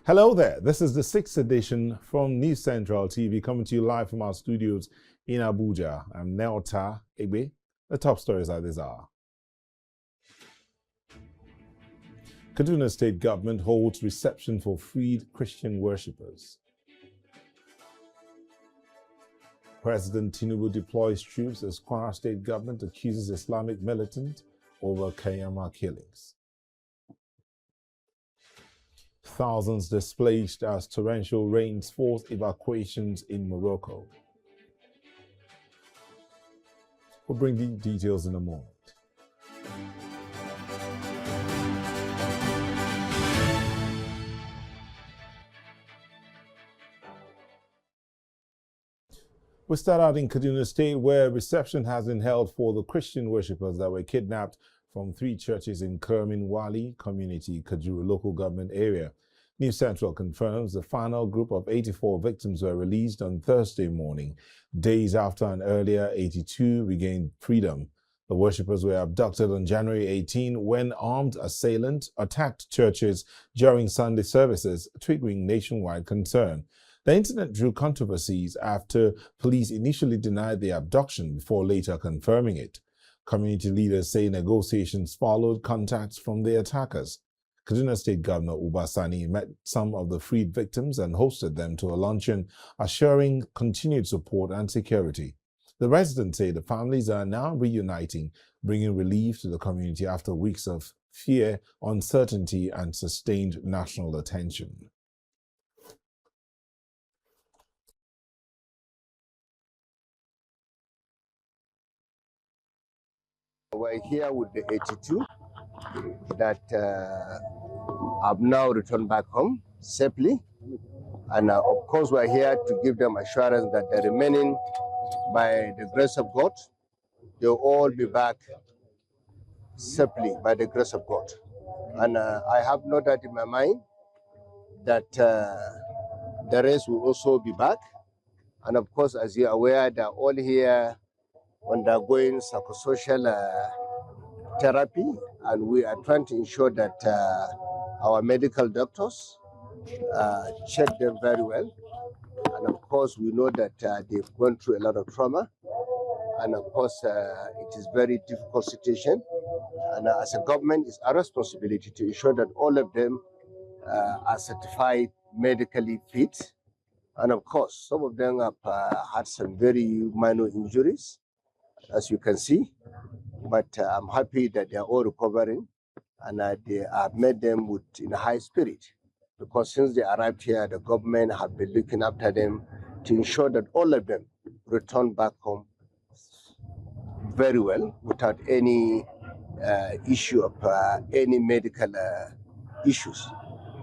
Hello there. This is the 6th edition from News Central TV, coming to you live from our studios in Abuja. I'm Neota Egbe. The top stories at this hour. Kaduna State Government holds reception for freed Christian worshippers. President Tinubu deploys troops as Kwara State Government accuses Islamic militant over Kayama killings. Thousands displaced as torrential rains force evacuations in Morocco. We'll bring the details in a moment. We start out in Kaduna State, where reception has been held for the Christian worshippers that were kidnapped from 3 churches in Kermin-Wali Community, Kajuru local government area. News Central confirms the final group of 84 victims were released on Thursday morning, days after an earlier 82 regained freedom. The worshippers were abducted on January 18 when armed assailants attacked churches during Sunday services, triggering nationwide concern. The incident drew controversies after police initially denied the abduction before later confirming it. Community leaders say negotiations followed contacts from the attackers. Kaduna State Governor Uba Sani met some of the freed victims and hosted them to a luncheon, assuring continued support and security. The residents say the families are now reuniting, bringing relief to the community after weeks of fear, uncertainty, and sustained national attention. We're here with the 82 that have now returned back home safely. And of course, we're here to give them assurance that the remaining, by the grace of God, they'll all be back safely by the grace of God. And I have no doubt in my mind that the rest will also be back. And of course, as you're aware, they're all here undergoing psychosocial therapy, and we are trying to ensure that our medical doctors check them very well. And of course, we know that they've gone through a lot of trauma, and of course, it is a very difficult situation. And as a government, it's our responsibility to ensure that all of them are certified medically fit. And of course, some of them have had some very minor injuries, as you can see. But I'm happy that they are all recovering, and they have met them in a high spirit, because since they arrived here, the government have been looking after them to ensure that all of them return back home very well without any issue of any medical issues.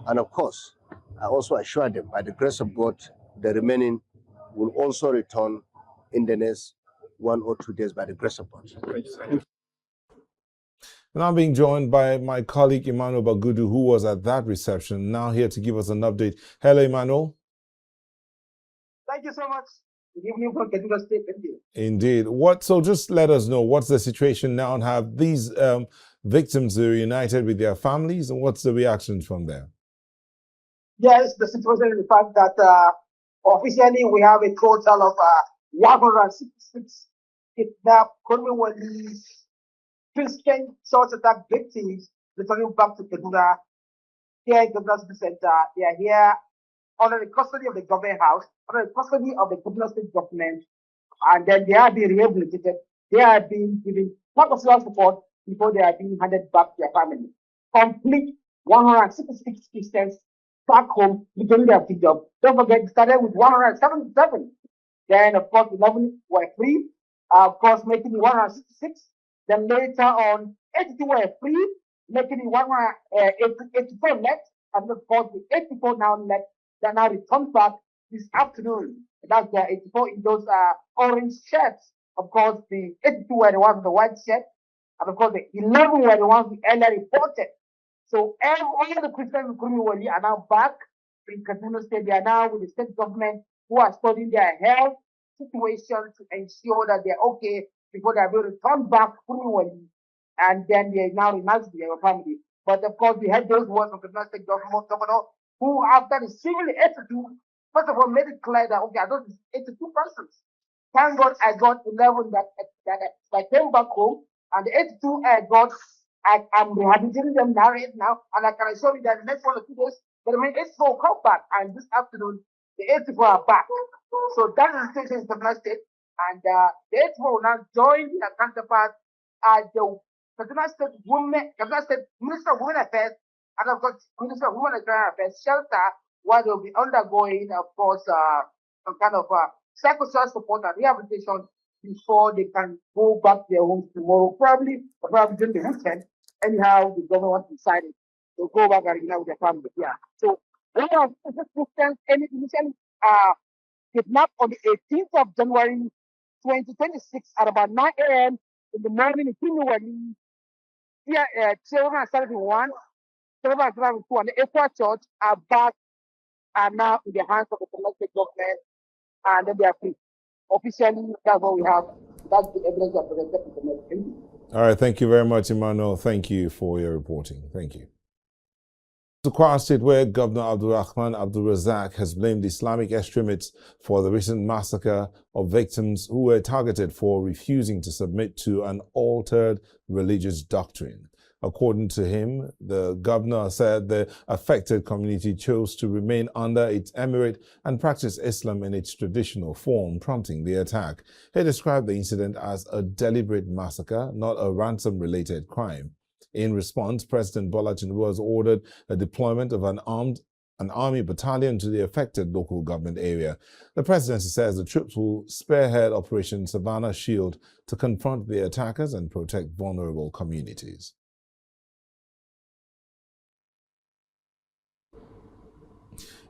And of course, I also assure them, by the grace of God, the remaining will also return in the next 1 or 2 days by the grace of God. And I'm being joined by my colleague Emmanuel Bagudu, who was at that reception, now here to give us an update. Hello, Emmanuel. Thank you so much. Good evening from Kaduna State. Thank you. Indeed. So just let us know, what's the situation now, and have these victims reunited with their families, and what's the reaction from there? Yes, the situation is the fact that officially we have a total of 166 kidnapped Kolwewali Christian church attack victims returning back to Kaduna. Here in Kaduna City Center, they are here under the custody of the government house, under the custody of the Kaduna State government, and then they are being rehabilitated. They are being given psychosocial support before they are being handed back to their family. Complete 166 Christians back home returning their freedom. Don't forget, it started with 177. Then, of course, 11 were free, of course, making it 166. Then later on, 82 were free, making it 84 left, and of course, the 84 now left. They now returned back this afternoon. That's the 84 in those orange shirts. Of course, the 82 were the ones with the white shirt, and of course, the 11 were the ones we earlier reported. So all the Christians in Kuruwali are now back in Kaduna State. They are now with the state government, who are studying their health situation to ensure that they're okay before they will return back Kuruwali, and then they now reunite with their family. But of course, we had those words from the Kaduna State Governor who, after receiving the 82, first of all, made it clear that, okay, I got 82 persons. Thank God I got 11 that came back home, and the 82 I got, I'm rehabilitating them right now, and I can assure you that the next 1 or 2 days, the remaining 84 will come back, and this afternoon, the 84 are back. So that is the situation in Kaduna State, and the 84 will now join their counterparts at the Kaduna State Minister of Women Affairs, and of course, Minister of Women Affairs shelter, where they'll be undergoing, of course, some kind of psychosocial support and rehabilitation before they can go back to their homes tomorrow, probably during the weekend. Anyhow, the government decided to go back and reunite with their family. Yeah. So one of the Christians initially kidnapped on the 18th of January 2026 at about 9 a.m. in the morning in Kinuwali. Children are 71, children are 72, and the Equa Church are now in the hands of the domestic government, and then they are free. Officially, that's what we have. That's the evidence that presented in the domestic. All right, thank you very much, Emmanuel. Thank you for your reporting. Thank you. To Kwara State, where Governor Abdulrahman Abdulrazak has blamed Islamic extremists for the recent massacre of victims who were targeted for refusing to submit to an altered religious doctrine. According to him, the governor said the affected community chose to remain under its emirate and practice Islam in its traditional form, prompting the attack. He described the incident as a deliberate massacre, not a ransom-related crime. In response, President Bola Tinubu has ordered the deployment of an army battalion to the affected local government area. The presidency says the troops will spearhead Operation Savannah Shield to confront the attackers and protect vulnerable communities.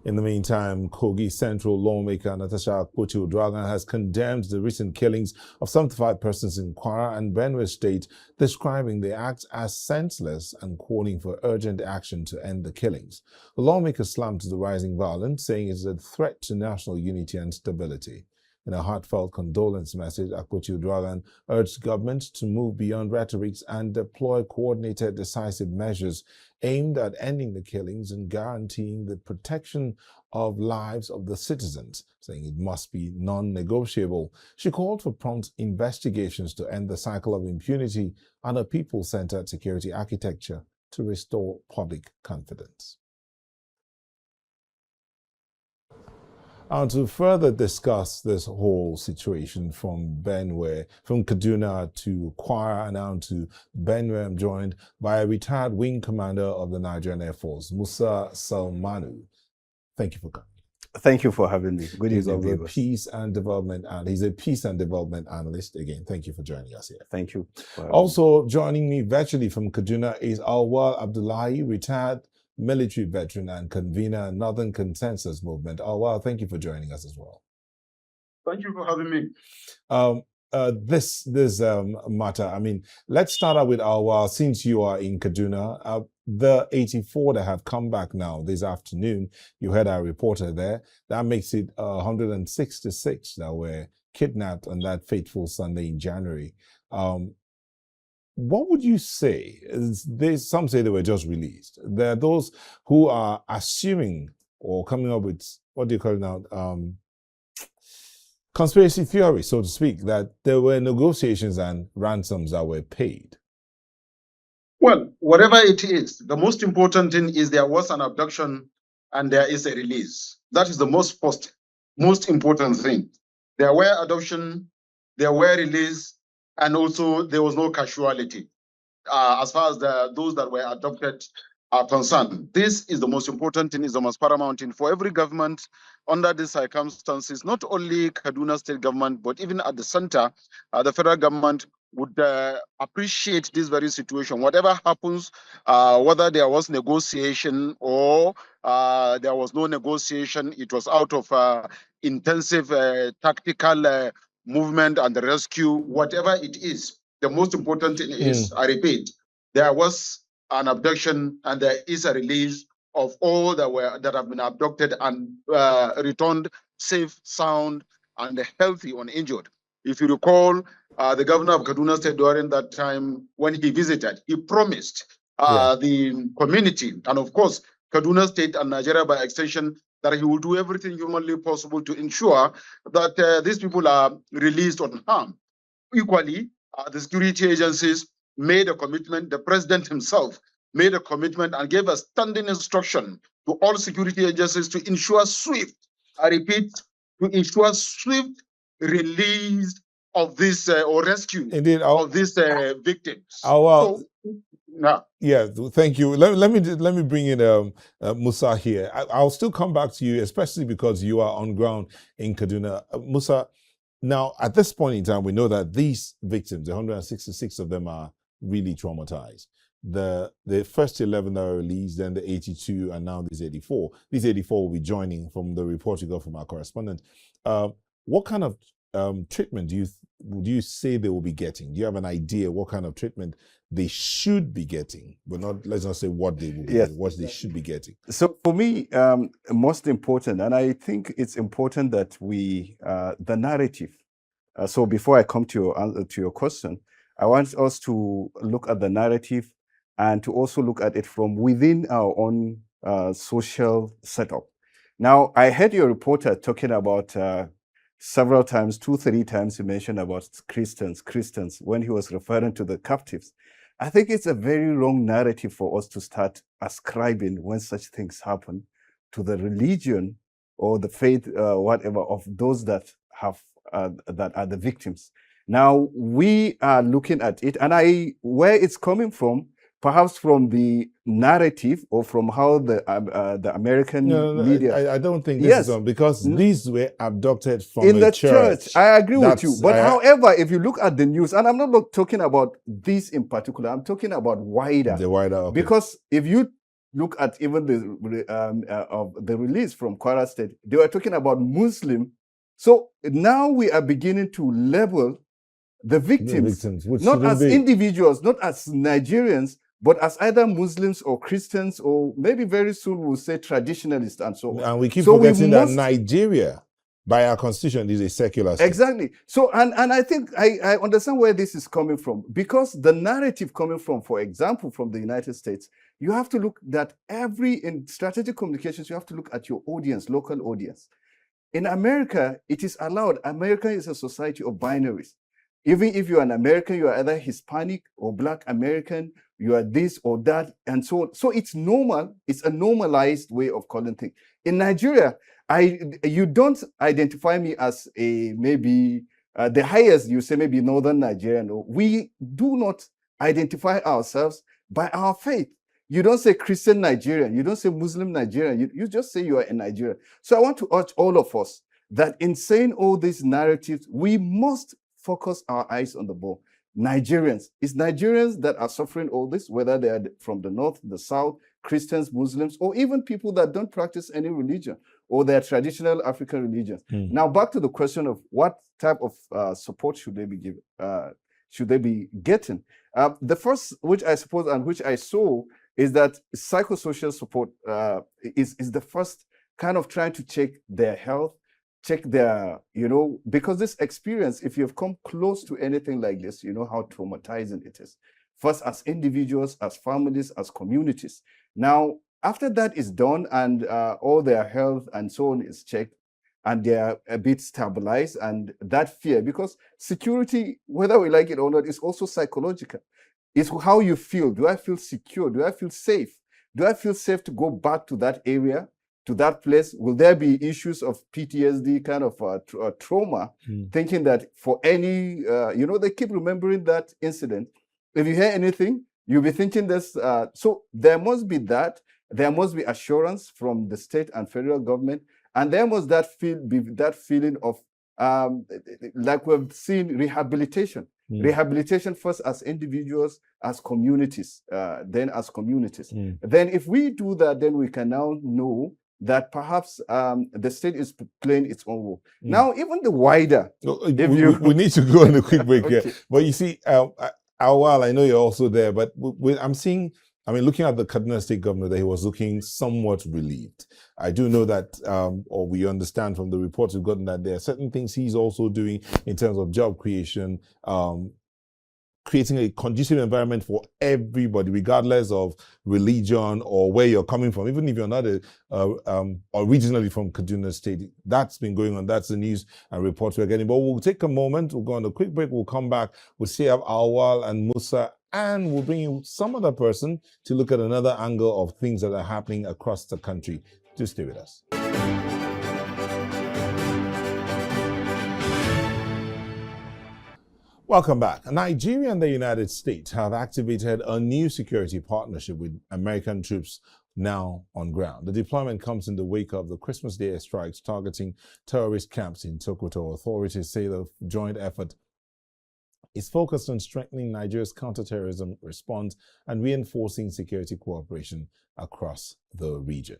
In the meantime, Kogi Central lawmaker Natasha Akpoti-Uduaghan has condemned the recent killings of 75 persons in Kwara and Benue State, describing the acts as senseless and calling for urgent action to end the killings. The lawmaker slammed the rising violence, saying it is a threat to national unity and stability. In a heartfelt condolence message, Akpoti-Uduaghan urged government to move beyond rhetorics and deploy coordinated, decisive measures aimed at ending the killings and guaranteeing the protection of lives of the citizens, saying it must be non-negotiable. She called for prompt investigations to end the cycle of impunity and a people-centered security architecture to restore public confidence. And to further discuss this whole situation from Benue, from Kaduna to Kwara and down to Benue, I'm joined by a retired wing commander of the Nigerian Air Force, Musa Salmanu. Thank you for coming. Thank you for having me. Good evening, He's a peace and development analyst. Again, thank you for joining us here. Thank you. Also joining me virtually from Kaduna is Awal Abdullahi, retired military veteran and convener Northern Consensus Movement. Awal, thank you for joining us as well. Thank you for having me. This matter, I mean, let's start out with Awal. Since you are in Kaduna, the 84 that have come back now this afternoon, you heard our reporter there, that makes it 166 that were kidnapped on that fateful Sunday in January. What would you say? Some say they were just released. There are those who are assuming or coming up with, what do you call it now, conspiracy theory, so to speak, that there were negotiations and ransoms that were paid. Well, whatever it is, the most important thing is there was an abduction and there is a release. That is the most important thing. There were abduction, there were release, and also there was no casualty as far as those that were adopted are concerned. This is the most important thing, is the most paramount thing for every government under these circumstances, not only Kaduna State government, but even at the center, the federal government would appreciate this very situation. Whatever happens, whether there was negotiation or there was no negotiation, it was out of intensive tactical movement and the rescue, whatever it is, the most important thing is, I repeat, there was an abduction and there is a release of all that have been abducted and returned safe, sound, and healthy, uninjured. If you recall, the governor of Kaduna State during that time when he visited, he promised the community and of course Kaduna State and Nigeria by extension, that he will do everything humanly possible to ensure that these people are released unharmed. Equally, the security agencies made a commitment. The president himself made a commitment and gave a standing instruction to all security agencies to ensure swift, I repeat, to ensure swift release of this or rescue of these victims. So, now, yeah, thank you. Let me bring in Musa here. I'll still come back to you, especially because you are on ground in Kaduna. Musa, now at this point in time, we know that these victims, 166 of them, are really traumatized. The first 11 that were released, then the 82, and now these 84. These 84 will be joining from the report you got from our correspondent. What kind of treatment would you say they will be getting? Do you have an idea what kind of treatment they should be getting? But let's not say what they will be getting, what they should be getting. So for me, most important, and I think it's important that we, the narrative. So before I come to your question, I want us to look at the narrative and to also look at it from within our own social setup. Now, I heard your reporter talking about several times, 2-3 times, he mentioned about Christians when he was referring to the captives. I think it's a very wrong narrative for us to start ascribing when such things happen to the religion or the faith, whatever, of those that have that are the victims. Now we are looking at it, and where it's coming from, perhaps from the narrative or from how the American media. I don't think this is on, because these were abducted from in the church. I agree with you. But however, if you look at the news, and I'm not talking about this in particular, I'm talking about wider. The wider, okay. Because if you look at even the release from Kwara State, they were talking about Muslim. So now we are beginning to label the victims not as individuals, not as Nigerians, but as either Muslims or Christians, or maybe very soon we'll say traditionalists and so on. And we keep forgetting that Nigeria, by our constitution, is a secular state. Exactly. So, and I think I understand where this is coming from, because the narrative coming from, for example, from the United States, you have to look at in strategic communications, you have to look at your audience, local audience. In America, it is allowed. America is a society of binaries. Even if you're an American, you are either Hispanic or Black American, you are this or that, and so on. So it's normal. It's a normalized way of calling things. In Nigeria, you don't identify me as maybe the highest, you say maybe Northern Nigerian. We do not identify ourselves by our faith. You don't say Christian Nigerian. You don't say Muslim Nigerian. You just say you are a Nigerian. So I want to urge all of us that in saying all these narratives, we must focus our eyes on the ball. Nigerians. It's Nigerians that are suffering all this, whether they are from the north, the south, Christians, Muslims, or even people that don't practice any religion or their traditional African religions. Now, back to the question of what type of support should they be given? Should they be getting? The first, which I suppose and which I saw, is that psychosocial support is the first kind of trying to check their health, check their, because this experience, if you've come close to anything like this, you know how traumatizing it is. First as individuals, as families, as communities. Now, after that is done and all their health and so on is checked, and they're a bit stabilized, and that fear, because security, whether we like it or not, is also psychological. It's how you feel. Do I feel secure? Do I feel safe? Do I feel safe to go back to that area, to that place? Will there be issues of PTSD, kind of trauma, thinking that for any, they keep remembering that incident. If you hear anything, you'll be thinking this. So there must be that. There must be assurance from the state and federal government. And there must be that feeling of, like we've seen, rehabilitation. Rehabilitation first as individuals, as communities, then as communities. Then if we do that, then we can now know that perhaps the state is playing its own role. Now, even the wider... we need to go on a quick break here. But you see, Awal, I know you're also there, but I'm seeing... looking at the Kaduna State Governor, that he was looking somewhat relieved. I do know that, or we understand from the reports we've gotten, that there are certain things he's also doing in terms of job creation, creating a conducive environment for everybody, regardless of religion or where you're coming from, even if you're not originally from Kaduna State. That's been going on. That's the news and reports we're getting. But we'll take a moment. We'll go on a quick break. We'll come back. We'll see Awal and Musa, and we'll bring you some other person to look at another angle of things that are happening across the country. Just stay with us. Welcome back. Nigeria and the United States have activated a new security partnership with American troops now on ground. The deployment comes in the wake of the Christmas Day airstrikes targeting terrorist camps in Sokoto. Authorities say the joint effort is focused on strengthening Nigeria's counterterrorism response and reinforcing security cooperation across the region.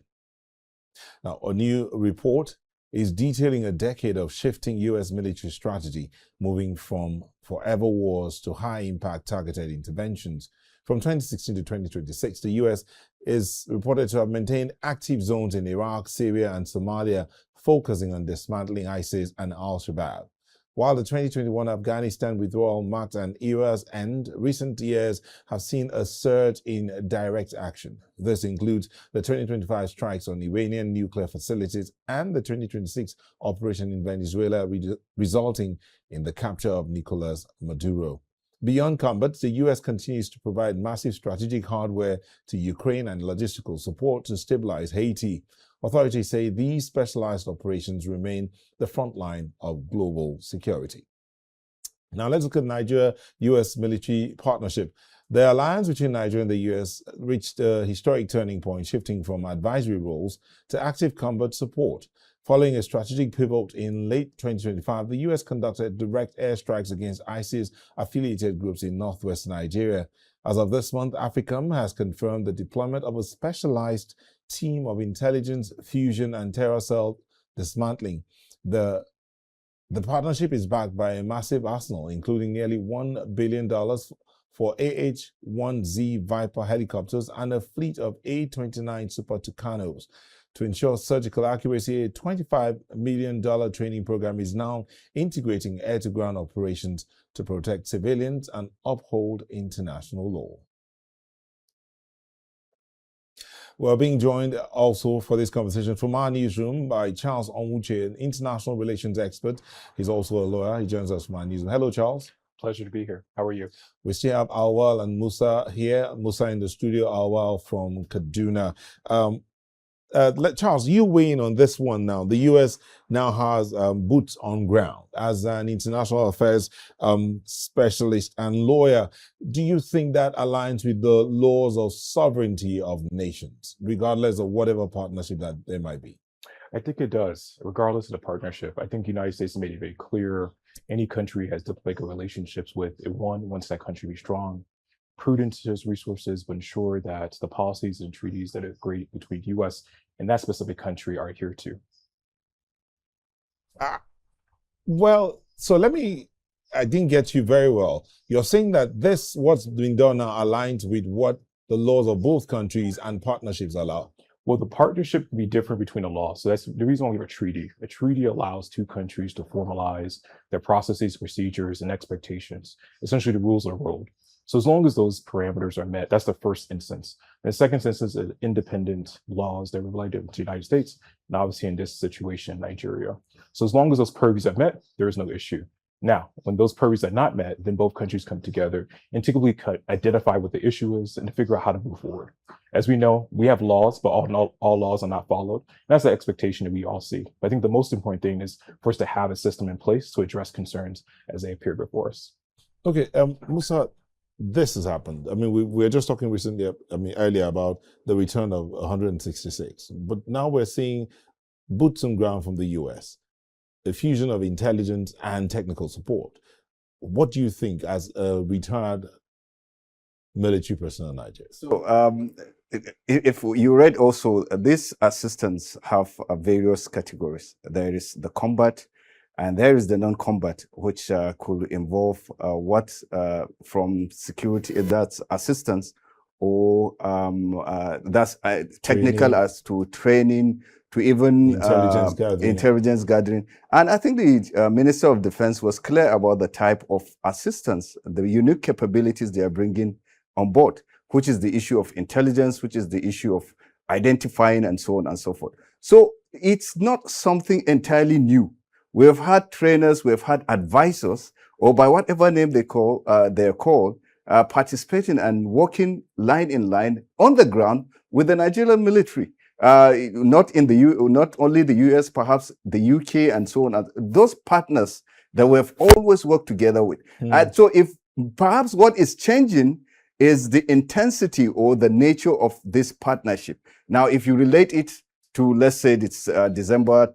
Now, a new report is detailing a decade of shifting U.S. military strategy, moving from forever wars to high-impact targeted interventions. From 2016 to 2026, the U.S. is reported to have maintained active zones in Iraq, Syria, and Somalia, focusing on dismantling ISIS and al-Shabaab. While the 2021 Afghanistan withdrawal marked an era's end, recent years have seen a surge in direct action. This includes the 2025 strikes on Iranian nuclear facilities and the 2026 operation in Venezuela, resulting in the capture of Nicolas Maduro. Beyond combat, the U.S. continues to provide massive strategic hardware to Ukraine and logistical support to stabilize Haiti. Authorities say these specialized operations remain the front line of global security. Now let's look at Nigeria-U.S. military partnership. The alliance between Nigeria and the U.S. reached a historic turning point, shifting from advisory roles to active combat support. Following a strategic pivot in late 2025, the U.S. conducted direct airstrikes against ISIS-affiliated groups in northwest Nigeria. As of this month, AFRICOM has confirmed the deployment of a specialized team of intelligence, fusion, and terror cell dismantling. The partnership is backed by a massive arsenal, including nearly $1 billion for AH-1Z Viper helicopters and a fleet of A-29 Super Tucanos. To ensure surgical accuracy, a $25 million training program is now integrating air-to-ground operations to protect civilians and uphold international law. We're being joined also for this conversation from our newsroom by Charles Onwuche, an international relations expert. He's also a lawyer. He joins us from our newsroom. Hello, Charles. Pleasure to be here. How are you? We still have Awal and Musa here. Musa in the studio, Awal from Kaduna. Charles, you weigh in on this one now. The U.S. now has boots on ground. As an international affairs specialist and lawyer, do you think that aligns with the laws of sovereignty of nations, regardless of whatever partnership that there might be? I think it does, regardless of the partnership. I think the United States has made it very clear any country has diplomatic relationships with it wants that country to be strong, prudent to its resources, but ensure that the policies and treaties that are agreed between the U.S. and that specific country are adhered to. Well, so I didn't get you very well. You're saying that what's being done now aligns with what the laws of both countries and partnerships allow. Well, the partnership can be different between the laws. So that's the reason why we have a treaty. A treaty allows two countries to formalize their processes, procedures, and expectations, essentially the rules of the road. So as long as those parameters are met, that's the first instance. And the second instance is independent laws that are related to the United States, and obviously in this situation, Nigeria. So as long as those purviews are met, there is no issue. Now, when those purviews are not met, then both countries come together and typically identify what the issue is and to figure out how to move forward. As we know, we have laws, but all laws are not followed. And that's the expectation that we all see. But I think the most important thing is for us to have a system in place to address concerns as they appear before us. Okay, Musa, this has happened. I mean, we were just talking earlier about the return of 166, but now we're seeing boots on ground from the U.S., a fusion of intelligence and technical support. What do you think as a retired military person in Nigeria? So, if you read also, these assistants have various categories. There is the combat, and there is the non-combat, which could involve from security, that's assistance, or that's technical as to training, to even intelligence gathering. And I think the Minister of Defense was clear about the type of assistance, the unique capabilities they are bringing on board, which is the issue of intelligence, which is the issue of identifying and so on and so forth. So it's not something entirely new. We have had trainers, we have had advisors, or by whatever name they're called, participating and working line in line on the ground with the Nigerian military. Not only the US, perhaps the UK and so on. Those partners that we have always worked together with. So if perhaps what is changing is the intensity or the nature of this partnership. Now, if you relate it to, let's say, it's December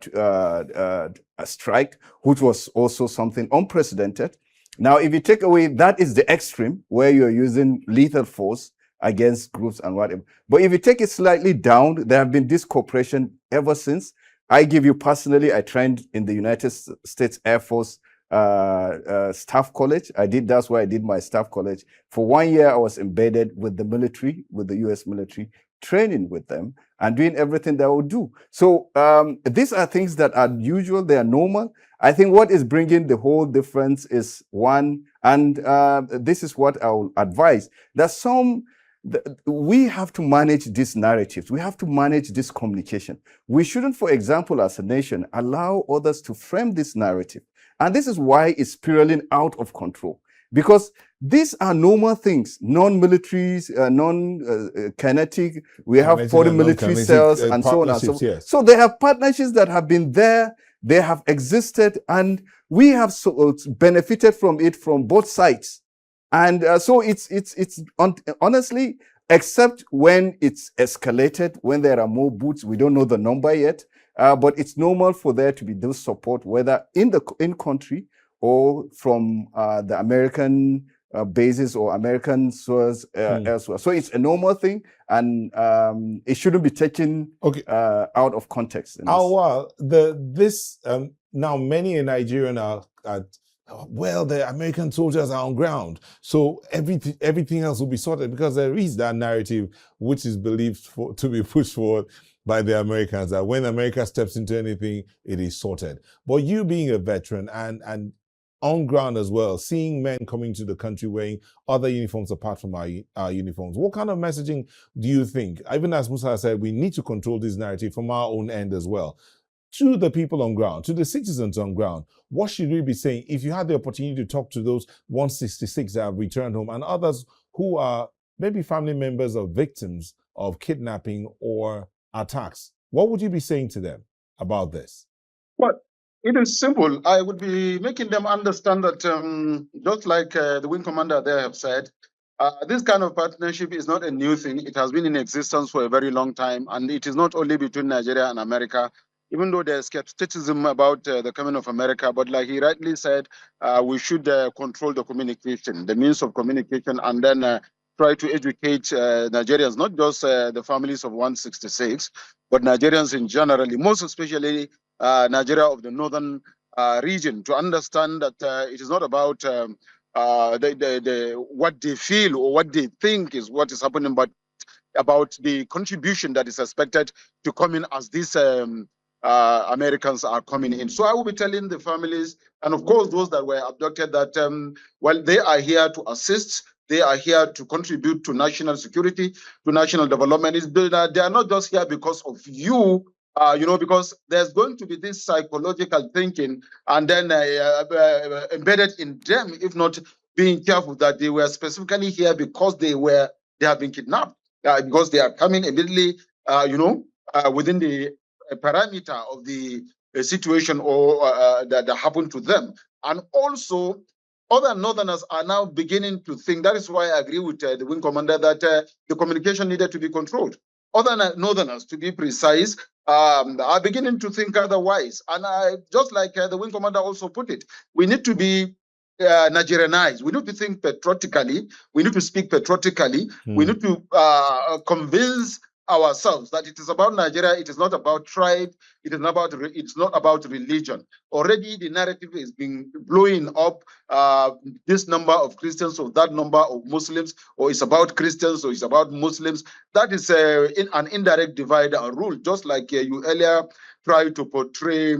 strike, which was also something unprecedented. Now, if you take away, that is the extreme where you're using lethal force against groups and whatever. But if you take it slightly down, there have been this cooperation ever since. I give you personally, I trained in the United States Air Force Staff College. That's where I did my Staff College. For 1 year, I was embedded with the military, with the US military, training with them and doing everything they would do. So these are things that are usual, they are normal. I think what is bringing the whole difference is one, and this is what I will advise, that we have to manage these narratives. We have to manage this communication. We shouldn't, for example, as a nation, allow others to frame this narrative. And this is why it's spiraling out of control. Because these are normal things, non-militaries, non-kinetic. We have foreign military cells and so on and so forth. Yes. So they have partnerships that have been there, they have existed, and we have benefited from it from both sides. And so it's honestly, except when it's escalated, when there are more boots, we don't know the number yet, but it's normal for there to be those support, whether in country or from the American bases or American source elsewhere. So it's a normal thing, and it shouldn't be taken out of context. Well, now many in Nigeria are well, the American soldiers are on ground, so everything else will be sorted, because there is that narrative which is believed to be pushed forward by the Americans, that when America steps into anything, it is sorted. But you being a veteran and on ground as well, seeing men coming to the country wearing other uniforms apart from our uniforms, what kind of messaging do you think, even as Musa said, we need to control this narrative from our own end as well, to the people on ground, to the citizens on ground? What should we be saying if you had the opportunity to talk to those 166 that have returned home and others who are maybe family members of victims of kidnapping or attacks? What would you be saying to them about this? Well, it is simple. I would be making them understand that just like the wing commander there have said, this kind of partnership is not a new thing. It has been in existence for a very long time, and it is not only between Nigeria and America, even though there's skepticism about the coming of America. But like he rightly said, we should control the communication, the means of communication, and then try to educate Nigerians, not just the families of 166, but Nigerians in general, most especially Nigeria of the northern region, to understand that it is not about what they feel or what they think is what is happening, but about the contribution that is expected to come in as these Americans are coming in. So I will be telling the families, and of course those that were abducted, that well, they are here to assist. They are here to contribute to national security, to national development. They are not just here because of you, because there's going to be this psychological thinking, and then embedded in them, if not being careful, that they were specifically here because they have been kidnapped, because they are coming immediately, within the parameter of the situation or that happened to them. And also, other northerners are now beginning to think. That is why I agree with the wing commander that the communication needed to be controlled. Other northerners, to be precise, are beginning to think otherwise. And just like the wing commander also put it, we need to be Nigerianized. We need to think patriotically. We need to speak patriotically. We need to convince ourselves that it is about Nigeria, it is not about tribe, it's not about religion. Already the narrative is being blowing up, this number of Christians or that number of Muslims, or it's about Christians or it's about Muslims. That is an indirect divide and rule, just like you earlier tried to portray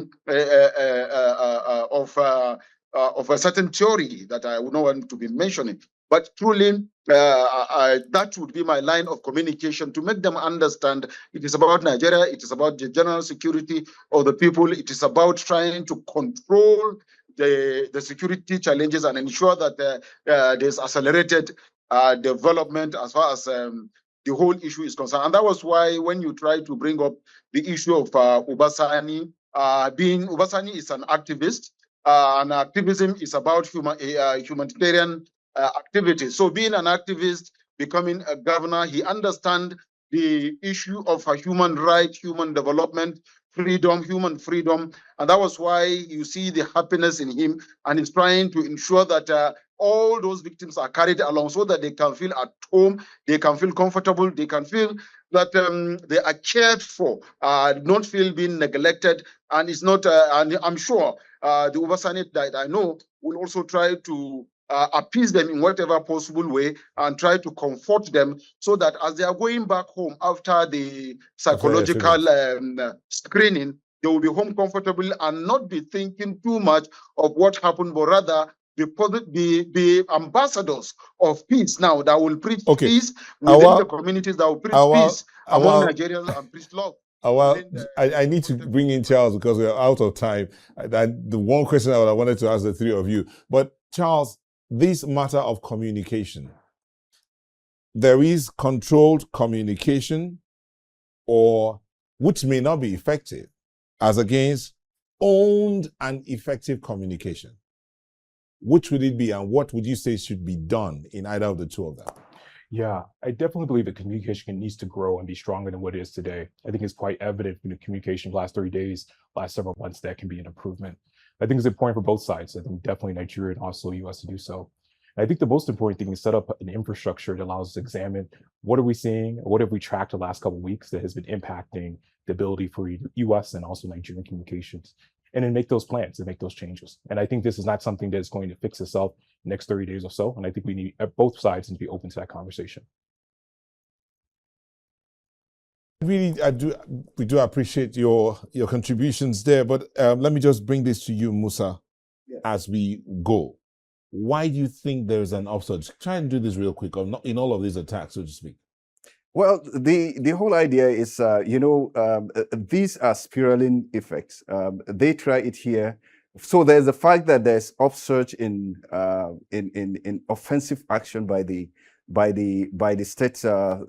of a certain theory that I would not want to be mentioning. But truly, that would be my line of communication, to make them understand it is about Nigeria, it is about the general security of the people, it is about trying to control the security challenges and ensure that there's accelerated development as far as the whole issue is concerned. And that was why when you try to bring up the issue of Ubasani, Ubasani is an activist, and activism is about humanitarian activities. So being an activist, becoming a governor, he understands the issue of human rights, human development, freedom, human freedom. And that was why you see the happiness in him, and he's trying to ensure that all those victims are carried along so that they can feel at home, they can feel comfortable, they can feel that they are cared for, not feel being neglected. And it's not, and I'm sure the Ubasani that I know will also try to appease them in whatever possible way and try to comfort them so that as they are going back home after the psychological screening, they will be home comfortable and not be thinking too much of what happened, but rather be ambassadors of peace now that will preach peace within the communities, that will preach peace among Nigerians and preach love. I need to bring in Charles because we're out of time. The one question I wanted to ask the three of you, but Charles, this matter of communication, there is controlled communication, or which may not be effective, as against owned and effective communication. Which would it be, and what would you say should be done in either of the two of them? Yeah, I definitely believe that communication needs to grow and be stronger than what it is today. I think it's quite evident from the communication last 30 days, last several months, that can be an improvement. I think it's important for both sides. I think definitely Nigeria and also US to do so. And I think the most important thing is set up an infrastructure that allows us to examine what are we seeing, what have we tracked the last couple of weeks that has been impacting the ability for US and also Nigerian communications, and then make those plans and make those changes. And I think this is not something that's going to fix itself in the next 30 days or so. And I think we need both sides to be open to that conversation. We do appreciate your contributions there, but let me just bring this to you, Musa, as we go. Why do you think there's an upsurge? Try and do this real quick, or not in all of these attacks, so to speak. Well, the whole idea is, these are spiraling effects. They try it here. So there's the fact that there's upsurge in offensive action by the state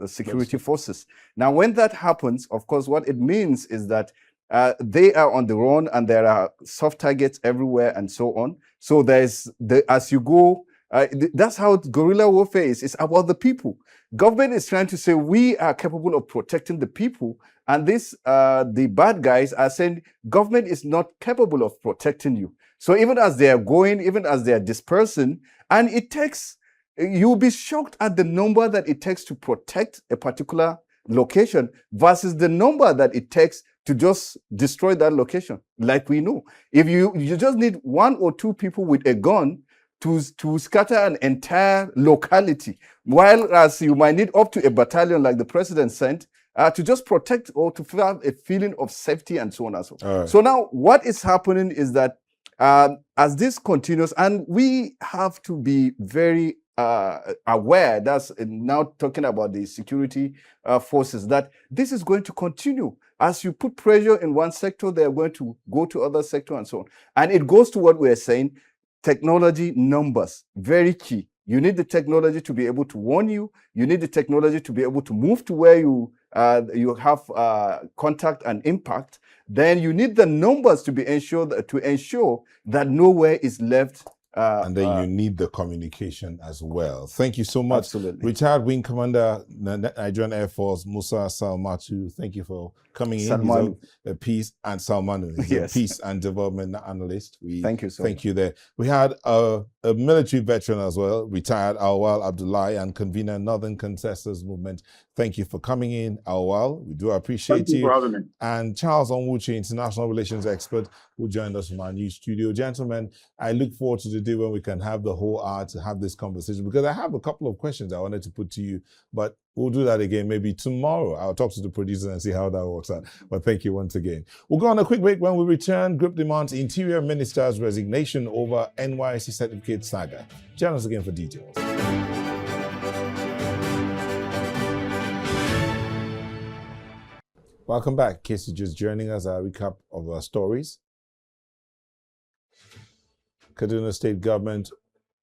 security forces. Now, when that happens, of course, what it means is that they are on the run and there are soft targets everywhere and so on. So there's as you go, that's how guerrilla warfare is. It's about the people. Government is trying to say we are capable of protecting the people, and the bad guys are saying government is not capable of protecting you. So even as they are going, even as they are dispersing, and it takes, you'll be shocked at the number that it takes to protect a particular location versus the number that it takes to just destroy that location. Like we know, if you just need one or two people with a gun to scatter an entire locality, while as you might need up to a battalion like the president sent to just protect or to have a feeling of safety and so on and so on. Right. So now what is happening is that as this continues, and we have to be very aware, that's now talking about the security forces, that this is going to continue. As you put pressure in one sector, they're going to go to other sector and so on. And it goes to what we're saying, technology, numbers, very key. You need the technology to be able to warn you. You need the technology to be able to move to where you have contact and impact. Then you need the numbers to ensure that nowhere is left And then you need the communication as well. Thank you so much. Absolutely. Retired Wing Commander, Nigerian Air Force, Musa Salmatu. Thank you for coming in. Salman. He's a peace and Salmanu. He's Yes. a peace and development analyst. Thank you so thank much. you there. We had a military veteran as well, retired Awal Abdullahi and convener Northern Contesters Movement. Thank you for coming in, Awal. We do appreciate Thank you for having me. And Charles Onwuchi, international relations expert, who joined us from our new studio. Gentlemen, I look forward to the day when we can have the whole hour to have this conversation, because I have a couple of questions I wanted to put to you, but we'll do that again maybe tomorrow. I'll talk to the producer and see how that works out. But thank you once again. We'll go on a quick break. When we return, group demands Interior Minister's resignation over NYSC certificate saga. Join us again for details. Welcome back. In case you're just joining us, a recap of our stories. Kaduna State Government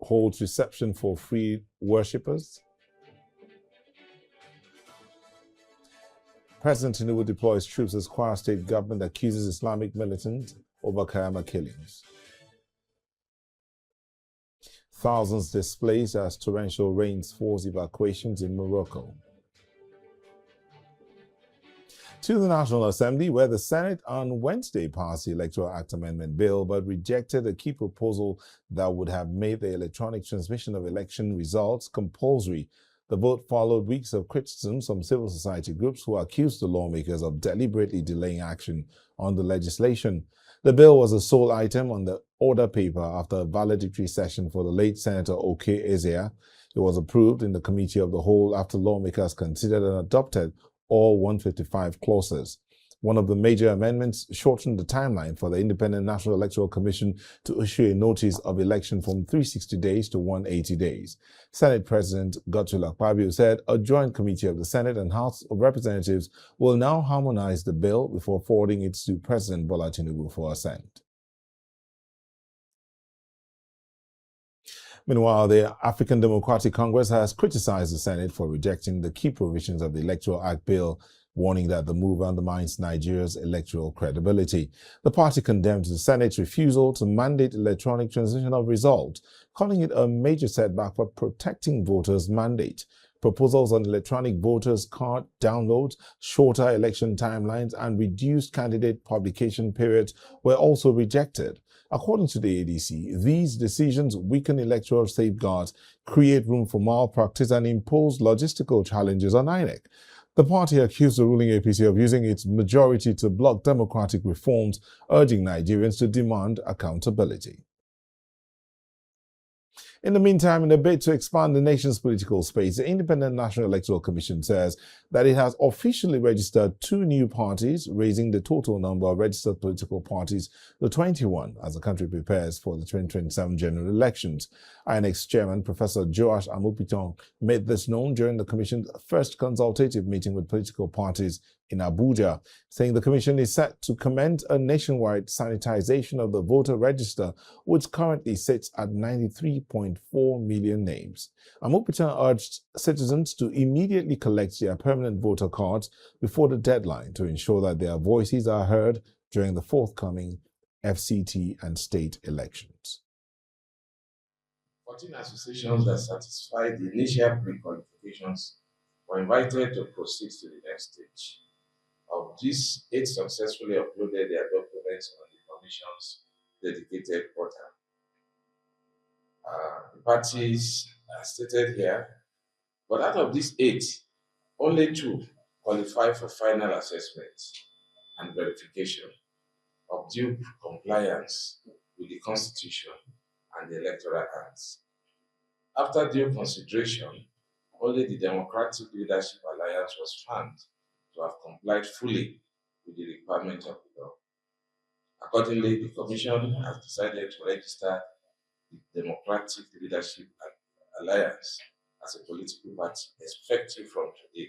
holds reception for free worshippers. President Tinubu deploys troops as Kwara State Government accuses Islamic militants over Kayama killings. Thousands displaced as torrential rains force evacuations in Morocco. To the National Assembly, where the Senate on Wednesday passed the Electoral Act Amendment Bill, but rejected a key proposal that would have made the electronic transmission of election results compulsory. The vote followed weeks of criticism from civil society groups who accused the lawmakers of deliberately delaying action on the legislation. The bill was the sole item on the order paper after a valedictory session for the late Senator Oke Ezeya. It was approved in the Committee of the Whole after lawmakers considered and adopted all 155 clauses. One of the major amendments shortened the timeline for the Independent National Electoral Commission to issue a notice of election from 360 days to 180 days. Senate President Godswill Akpabio said a joint committee of the Senate and House of Representatives will now harmonize the bill before forwarding it to President Bola Tinubu for assent. Meanwhile, the African Democratic Congress has criticized the Senate for rejecting the key provisions of the Electoral Act bill, warning that the move undermines Nigeria's electoral credibility. The party condemned the Senate's refusal to mandate electronic transmission of results, calling it a major setback for protecting voters' mandate. Proposals on electronic voters' card downloads, shorter election timelines, and reduced candidate publication periods were also rejected. According to the ADC, these decisions weaken electoral safeguards, create room for malpractice, and impose logistical challenges on INEC. The party accused the ruling APC of using its majority to block democratic reforms, urging Nigerians to demand accountability. In the meantime, in a bid to expand the nation's political space, the Independent National Electoral Commission says that it has officially registered 2 new parties, raising the total number of registered political parties to 21 as the country prepares for the 2027 general elections. INEC Chairman Professor Joash Amupitan made this known during the Commission's first consultative meeting with political parties in Abuja, saying the Commission is set to commence a nationwide sanitization of the voter register, which currently sits at 93.4 million names. Amupitan urged citizens to immediately collect their permanent voter cards before the deadline to ensure that their voices are heard during the forthcoming FCT and state elections. 14 associations that satisfied the initial pre-qualifications were invited to proceed to the next stage. Of these, 8 successfully uploaded their documents on the Commission's dedicated portal. The parties are stated here, but out of these 8, only 2 qualify for final assessment and verification of due compliance with the Constitution and the Electoral Acts. After due consideration, only the Democratic Leadership Alliance was found to have complied fully with the requirement of the law. Accordingly, the Commission has decided to register the Democratic Leadership Alliance as a political party effective from today,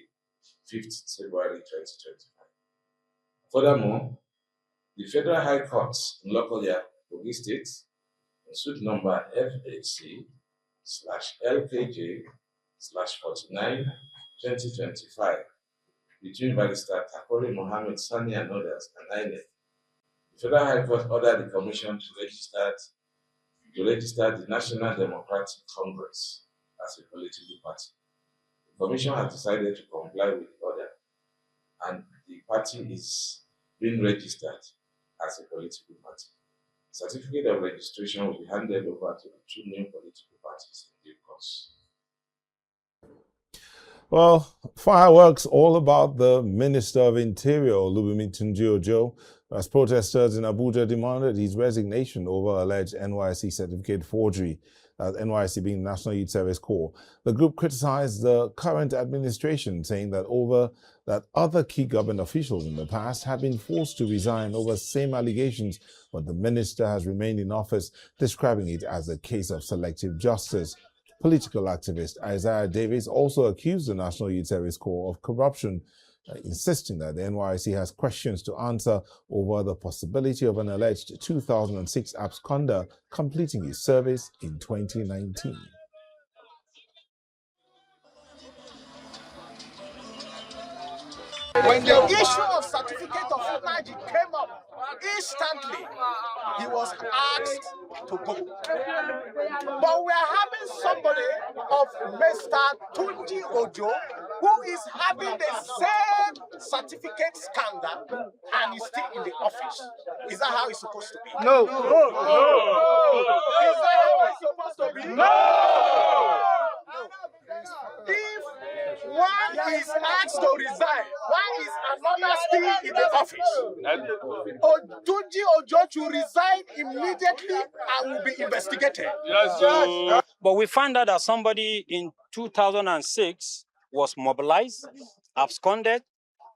5th February 2025. Furthermore, the Federal High Court in Lokoja, Kogi State, in suit number FHC/LKJ/49/2025, between Barrister Takori Mohammed Sani and others and INEC, the Federal High Court ordered the Commission to register to register the National Democratic Congress as a political party. The Commission has decided to comply with the order, and the party is being registered as a political party. Certificate of registration will be handed over to the 2 new political parties in due course. Well, fireworks all about the Minister of Interior, Olubumitunji Ojo, as protesters in Abuja demanded his resignation over alleged NYSC certificate forgery, NYSC being the National Youth Service Corps. The group criticized the current administration, saying that other key government officials in the past have been forced to resign over same allegations, but the minister has remained in office, describing it as a case of selective justice. Political activist Isaiah Davis also accused the National Youth Service Corps of corruption, insisting that the NYSC has questions to answer over the possibility of an alleged 2006 absconder completing his service in 2019. When the issue of certificate of marriage came up, instantly he was asked to go. But we are having somebody of Mr. Tunji Ojo who is having the same certificate scandal and is still in the office. Is that how it's supposed to be? No. Is that how it's supposed to be? No. If one is asked to resign, why is another still in the office? Tunji Ojo to resign immediately and will be investigated. Yes, sir. But we found out that somebody in 2006 was mobilized, absconded.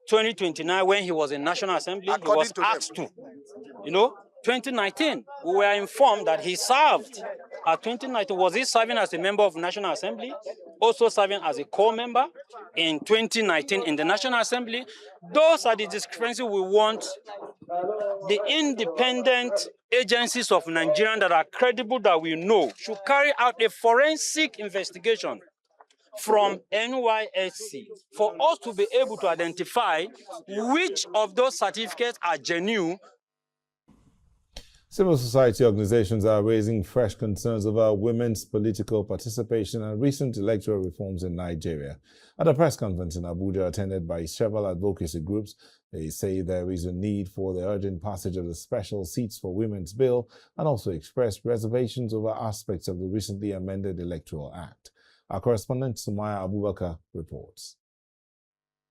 2029, when he was in National Assembly, he was asked to. 2019, we were informed that he served. At 2019, was he serving as a member of the National Assembly, also serving as a core member in 2019 in the National Assembly? Those are the discrepancies we want the independent agencies of Nigeria that are credible, that we know, should carry out a forensic investigation from NYSC for us to be able to identify which of those certificates are genuine. Civil society organizations are raising fresh concerns about women's political participation and recent electoral reforms in Nigeria. At a press conference in Abuja attended by several advocacy groups, they say there is a need for the urgent passage of the Special Seats for Women's Bill and also expressed reservations over aspects of the recently amended Electoral Act. Our correspondent Sumaya Abubakar reports.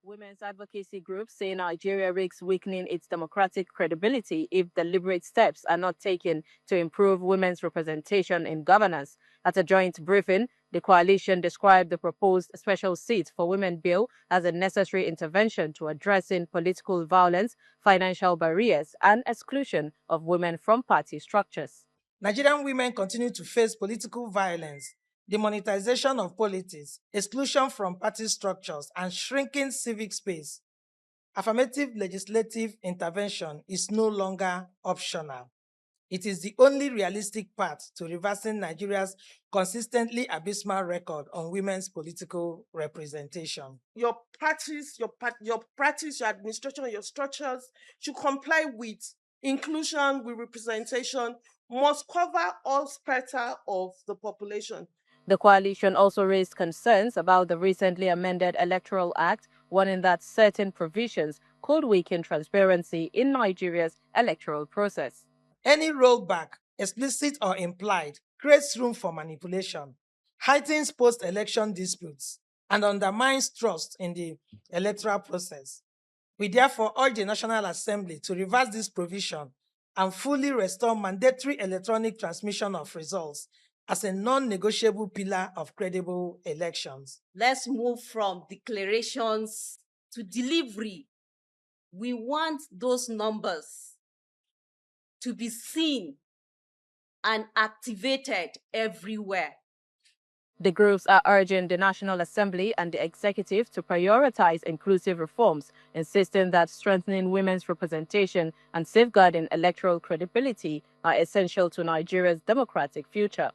Women's advocacy groups say Nigeria risks weakening its democratic credibility if deliberate steps are not taken to improve women's representation in governance. At a joint briefing, the coalition described the proposed Special Seats for Women bill as a necessary intervention to addressing political violence, financial barriers, and exclusion of women from party structures. Nigerian women continue to face political violence, demonetization of politics, exclusion from party structures, and shrinking civic space. Affirmative legislative intervention is no longer optional. It is the only realistic path to reversing Nigeria's consistently abysmal record on women's political representation. Your parties, your administration, your structures should comply with inclusion, with representation, must cover all spectra of the population. The coalition also raised concerns about the recently amended Electoral Act, warning that certain provisions could weaken transparency in Nigeria's electoral process. Any rollback, explicit or implied, creates room for manipulation, heightens post-election disputes, and undermines trust in the electoral process. We therefore urge the National Assembly to reverse this provision and fully restore mandatory electronic transmission of results as a non-negotiable pillar of credible elections. Let's move from declarations to delivery. We want those numbers to be seen and activated everywhere. The groups are urging the National Assembly and the executive to prioritize inclusive reforms, insisting that strengthening women's representation and safeguarding electoral credibility are essential to Nigeria's democratic future.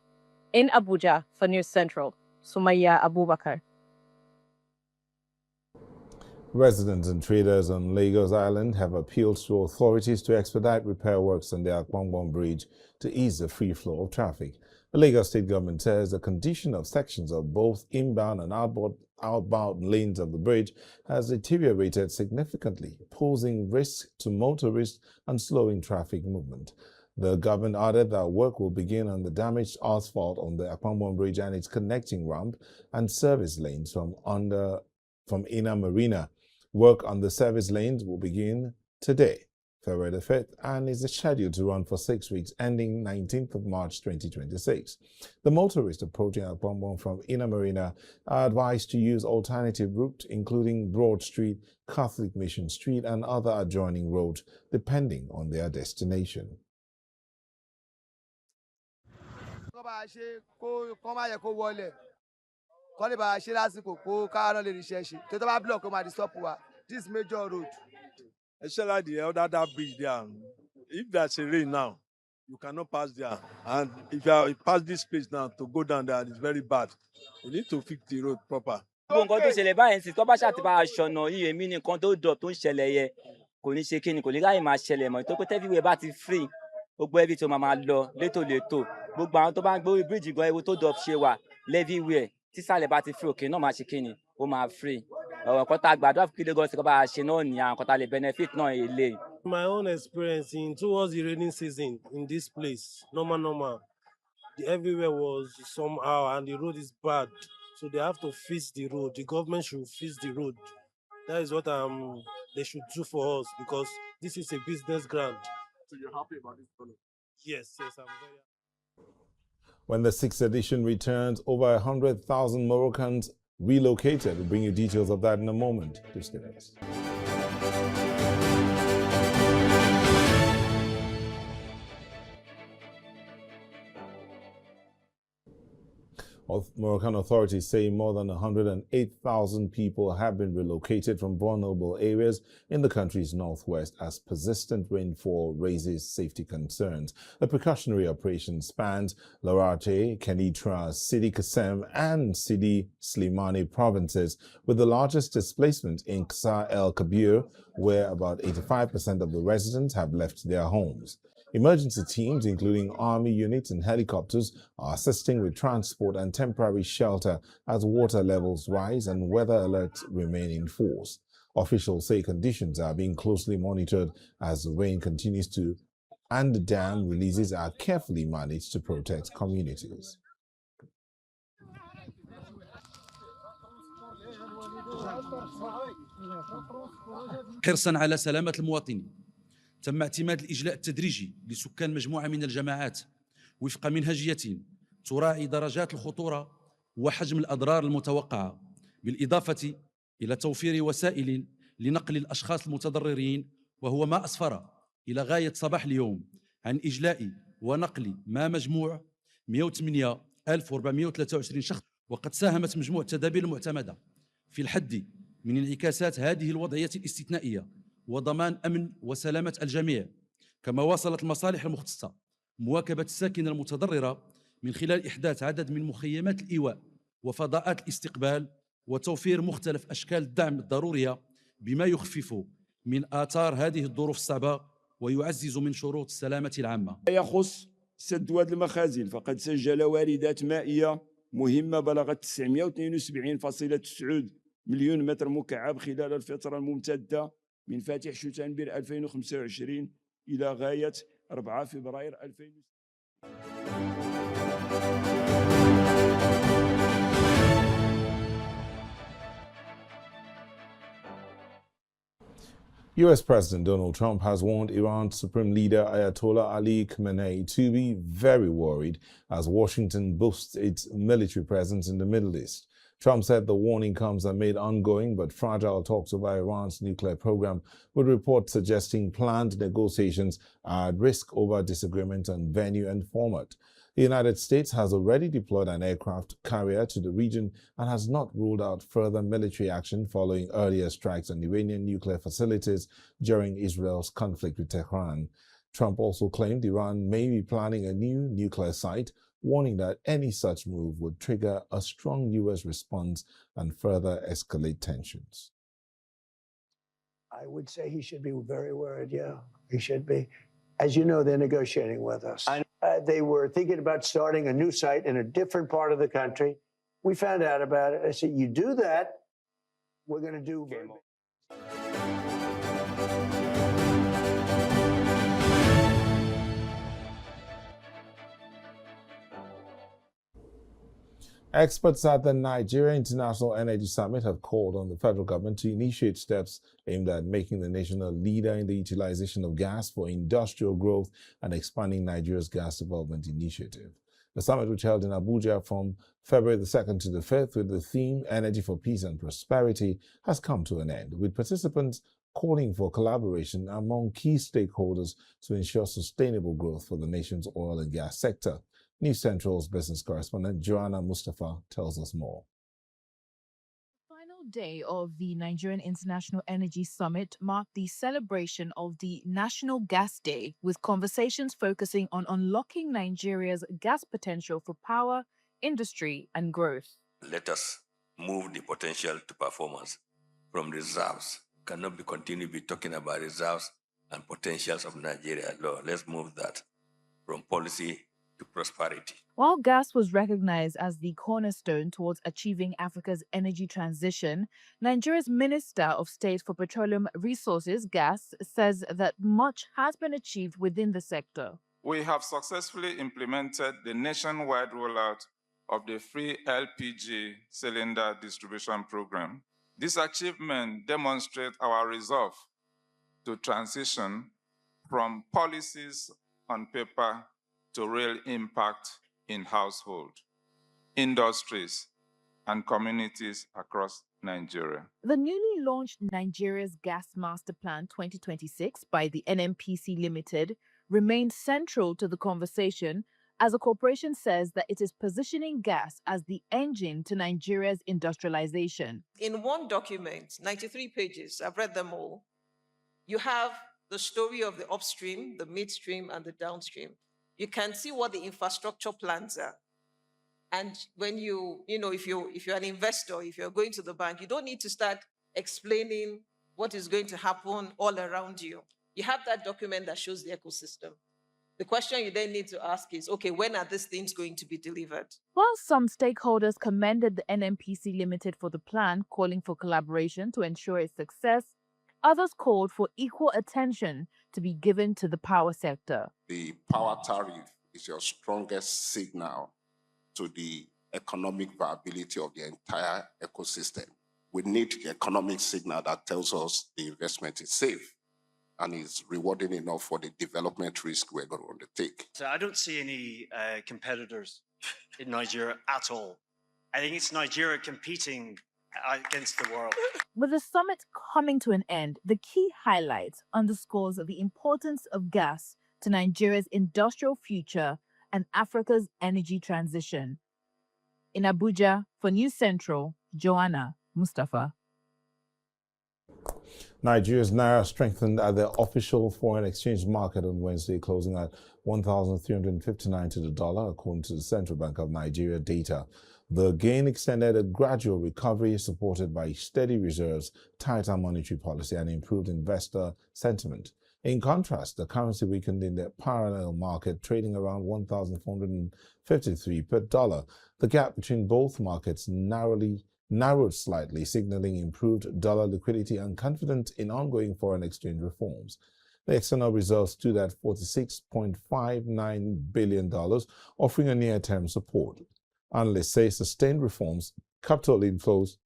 In Abuja, for News Central, Sumaya Abubakar. Residents and traders on Lagos Island have appealed to authorities to expedite repair works on the Akpambon Bridge to ease the free flow of traffic. The Lagos State government says the condition of sections of both inbound and outbound lanes of the bridge has deteriorated significantly, posing risk to motorists and slowing traffic movement. The government added that work will begin on the damaged asphalt on the Akpambon Bridge and its connecting ramp and service lanes from Inner Marina. Work on the service lanes will begin today, February the 5th, and is scheduled to run for 6 weeks, ending 19th of March 2026. The motorists approaching Akpambon from Inner Marina are advised to use alternative routes, including Broad Street, Catholic Mission Street, and other adjoining roads, depending on their destination. This major road, especially the other bridge there. If there's a rain now, you cannot pass there. And if you pass this place now to go down there, it's very bad. You need to fix the road proper. Nǹkan tó ṣẹlẹ̀ báyìí sí tó bá ṣàtìbá aṣọ̀nà yìí èmi ní nǹkan tó dọ̀ tó ń ṣẹlẹ̀ yẹ kò ní ṣe kíni kò ní láì máa ṣẹlẹ̀ mọ́ tó pé tẹ́fíwẹ̀ bá ti free gbogbo ẹbí tó máa lọ létòlétò gbogbo àwọn tó bá ń gbé bíríìjì gan ewu tó dọ̀ ṣe wà lẹ́fíwẹ̀ tísàlẹ̀ bá ti free òkè náà máa ṣe kíni ó máa free ọ̀rọ̀ kan tá a gbàdúrà fún kí Lagos kó bá a ṣe náà ní àwọn kan tá a lè benefit náà èlé. My own experience towards the rainy season in this place, normal. Everywhere was somehow and the road is bad. So they have to fix the road. The government should fix the road. That is what they should do for us because this is a business grant. So you're happy about this product? Yes, I'm very happy. When the 6th edition returns, over 100,000 Moroccans relocated. We'll bring you details of that in a moment. Please stay with us. Moroccan authorities say more than 108,000 people have been relocated from vulnerable areas in the country's northwest as persistent rainfall raises safety concerns. The precautionary operation spans Larache, Kenitra, Sidi Kassem, and Sidi Slimani provinces, with the largest displacement in Qasr El Kabir, where about 85% of the residents have left their homes. Emergency teams, including army units and helicopters, are assisting with transport and temporary shelter as water levels rise and weather alerts remain in force. Officials say conditions are being closely monitored as the rain continues and the dam releases are carefully managed to protect communities. حرصا على سلامة المواطنين تم اعتماد الإجلاء التدريجي لسكان مجموعة من الجماعات وفق منهجية تراعي درجات الخطورة وحجم الأضرار المتوقعة، بالإضافة إلى توفير وسائل لنقل الأشخاص المتضررين، وهو ما أسفر إلى غاية صباح اليوم عن إجلاء ونقل ما مجموع 108,423 شخص. وقد ساهمت مجموع التدابير المعتمدة في الحد من انعكاسات هذه الوضعية الاستثنائية وضمان أمن وسلامة الجميع. كما واصلت المصالح المختصة مواكبة الساكنة المتضررة من خلال إحداث عدد من مخيمات الإيواء وفضاءات الاستقبال وتوفير مختلف أشكال الدعم الضرورية بما يخفف من آثار هذه الظروف الصعبة ويعزز من شروط السلامة العامة. يخص سد واد المخازن فقد سجل واردات مائية مهمة بلغت 972.9 مليون متر مكعب خلال الفترة الممتدة من فاتح شتنبر 2025 إلى غاية 4 فبراير 2000. U.S. President Donald Trump has warned Iran's Supreme Leader Ayatollah Ali Khamenei to be very worried as Washington boosts its military presence in the Middle East. Trump said the warning comes amid ongoing but fragile talks over Iran's nuclear program, with reports suggesting planned negotiations are at risk over disagreement on venue and format. The United States has already deployed an aircraft carrier to the region and has not ruled out further military action following earlier strikes on Iranian nuclear facilities during Israel's conflict with Tehran. Trump also claimed Iran may be planning a new nuclear site, warning that any such move would trigger a strong U.S. response and further escalate tensions. I would say he should be very worried, yeah, he should be. As you know, they're negotiating with us. They were thinking about starting a new site in a different part of the country. We found out about it. I said, you do that, we're going to do. Experts at the Nigeria International Energy Summit have called on the federal government to initiate steps aimed at making the nation a leader in the utilization of gas for industrial growth and expanding Nigeria's gas development initiative. The summit, which held in Abuja from February the 2nd to the 5th with the theme Energy for Peace and Prosperity, has come to an end, with participants calling for collaboration among key stakeholders to ensure sustainable growth for the nation's oil and gas sector. News Central's business correspondent Joanna Mustafa tells us more. Final day of the Nigerian International Energy Summit marked the celebration of the National Gas Day, with conversations focusing on unlocking Nigeria's gas potential for power, industry, and growth. Let us move the potential to performance from reserves. Cannot be continue be talking about reserves and potentials of Nigeria. Let's move that from policy to prosperity. While gas was recognized as the cornerstone towards achieving Africa's energy transition, Nigeria's Minister of State for Petroleum Resources, Gas, says that much has been achieved within the sector. We have successfully implemented the nationwide rollout of the free LPG cylinder distribution program. This achievement demonstrates our resolve to transition from policies on paper to real impact in household, industries, and communities across Nigeria. The newly launched Nigeria's Gas Master Plan 2026 by the NNPC Limited remains central to the conversation, as the corporation says that it is positioning gas as the engine to Nigeria's industrialization. In one document, 93 pages, I've read them all, you have the story of the upstream, the midstream, and the downstream. You can see what the infrastructure plans are. And when if you're an investor, if you're going to the bank, you don't need to start explaining what is going to happen all around you. You have that document that shows the ecosystem. The question you then need to ask is, okay, when are these things going to be delivered? While some stakeholders commended the NNPC Limited for the plan, calling for collaboration to ensure its success, others called for equal attention to be given to the power sector. The power tariff is your strongest signal to the economic viability of the entire ecosystem. We need the economic signal that tells us the investment is safe and is rewarding enough for the development risk we're going to undertake. So I don't see any competitors in Nigeria at all. I think it's Nigeria competing against the world. With the summit coming to an end, the key highlight underscores the importance of gas to Nigeria's industrial future and Africa's energy transition. In Abuja, for News Central, Joanna Mustafa. Nigeria's naira strengthened at the official foreign exchange market on Wednesday, closing at 1,359 to the dollar, according to the Central Bank of Nigeria data. The gain extended a gradual recovery supported by steady reserves, tighter monetary policy, and improved investor sentiment. In contrast, the currency weakened in the parallel market, trading around 1,453 per dollar. The gap between both markets narrowed slightly, signaling improved dollar liquidity and confidence in ongoing foreign exchange reforms. The external reserves stood at $46.59 billion, offering a near-term support. Analysts say sustained reforms, capital inflows,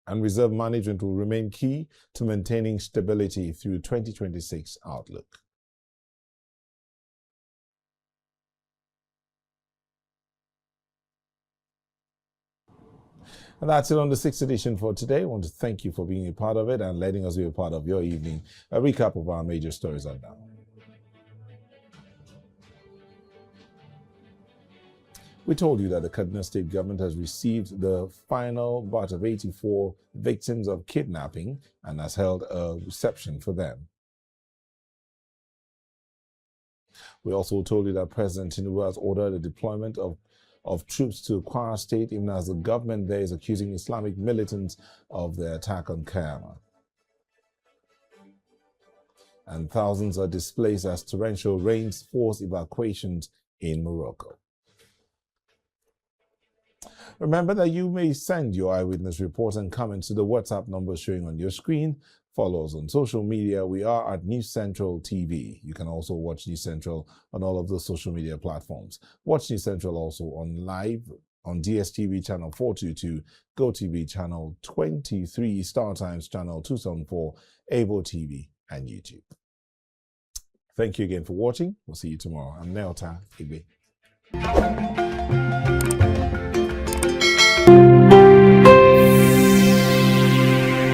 and reserve management will remain key to maintaining stability through 2026 outlook. And that's it on the 6th edition for today. I want to thank you for being a part of it and letting us be a part of your evening. A recap of our major stories are now. We told you that the Kaduna State government has received the final batch of 84 victims of kidnapping and has held a reception for them. We also told you that President Tinubu has ordered the deployment of troops to Kwara State, even as the government there is accusing Islamic militants of the attack on Kayama. And thousands are displaced as torrential rains force evacuations in Morocco. Remember that you may send your eyewitness reports and comments to the WhatsApp number showing on your screen. Follow us on social media. We are at News Central TV. You can also watch News Central on all of the social media platforms. Watch News Central also on live on DSTV channel 422, GoTV channel 23, StarTimes channel 274, Avo TV, and YouTube. Thank you again for watching. We'll see you tomorrow. I'm Nelta Igbe.